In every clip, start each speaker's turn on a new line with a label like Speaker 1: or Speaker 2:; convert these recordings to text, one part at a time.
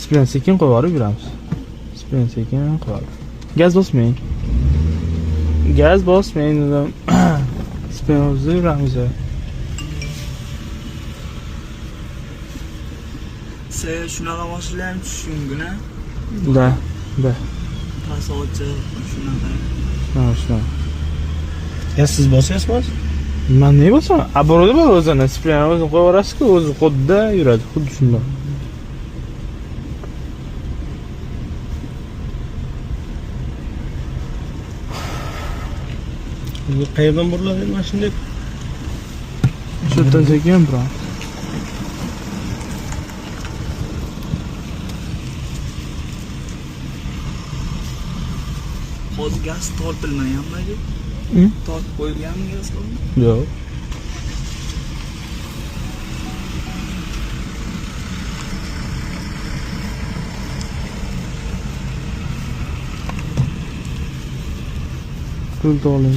Speaker 1: bilan sekin qo'yib yuramiz. Bilan sekin qo'yib. Gaz bosmang. Gaz bosmang dedim. Bilan yuramiz.
Speaker 2: Sen shunaqa mashinalar ham tushungina.
Speaker 1: Da.
Speaker 2: Pasochi shunaqa.
Speaker 1: Ha, shunaqa.
Speaker 3: Ya siz bosyapsiz?
Speaker 1: Men ne bosaman? Aboroda bor o'zini, splen o'zini qo'yib yuborasiz-ku, o'zi xuddi yuradi, xuddi shunday.
Speaker 3: Qayerdan buriladi mashina?
Speaker 1: Shu yerdan sekin biroq.
Speaker 2: Hozir gaz tortilmaganmi? Tortib qo'yilganmi gaz?
Speaker 1: Yo'q. Pul to'ling.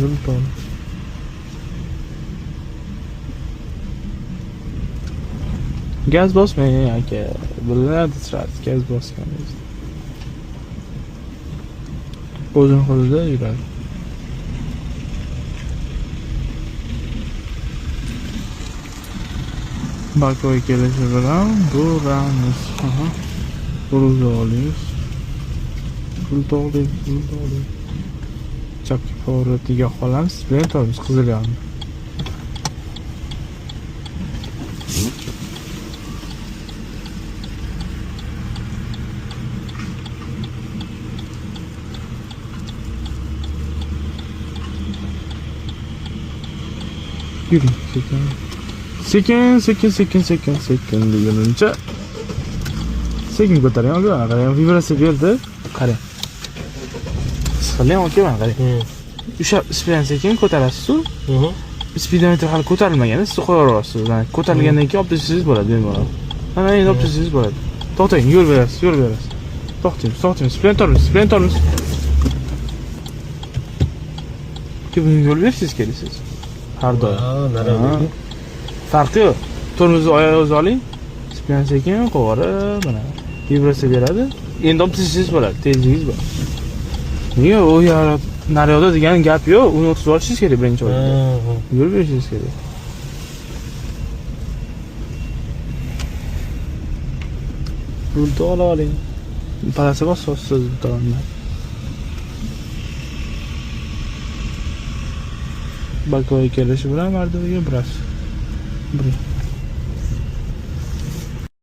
Speaker 1: Gaz bosmang aka. Bilinadi sirasi gaz bosganingiz. O'zini qo'lida yuradi. Bakoy kelishi bilan buramiz. Buruzni olamiz. Pul to'ling. Chapki favoritiga qolamiz. Bilan turamiz qizil yonni. Yuring sekin deguncha sekin ko'taring aka, qarang vibratsiya berdi, qarang. Siqilgan aka, qarang. O'sha bilan sekin ko'tarasiz-ku. Speedometr hali ko'tarilmagan, siz qo'yaverasiz. Ko'tarilgandan keyin olib tashlasangiz bo'ladi, bemalol. Mana endi olib tashlasangiz bo'ladi. To'xtang, yo'l berasiz. To'xtang, splen tormiz. Kimga yo'l berasiz kelasiz? Har doim. Farqi yo'q. Tormozni oyog'ingiz oling. Bilan sekin qo'yib, mana vibratsiya beradi. Endi olib tashlasangiz bo'ladi, tezligingiz bor. Nega u naryoqda degan gap yo'q, uni o'tkazib olishingiz kerak birinchi o'rinda. Yo'l berishingiz kerak. Pulni olib oling. Parasi bosasiz bittadan. Bakoy kelishi bilan mardiga burasiz.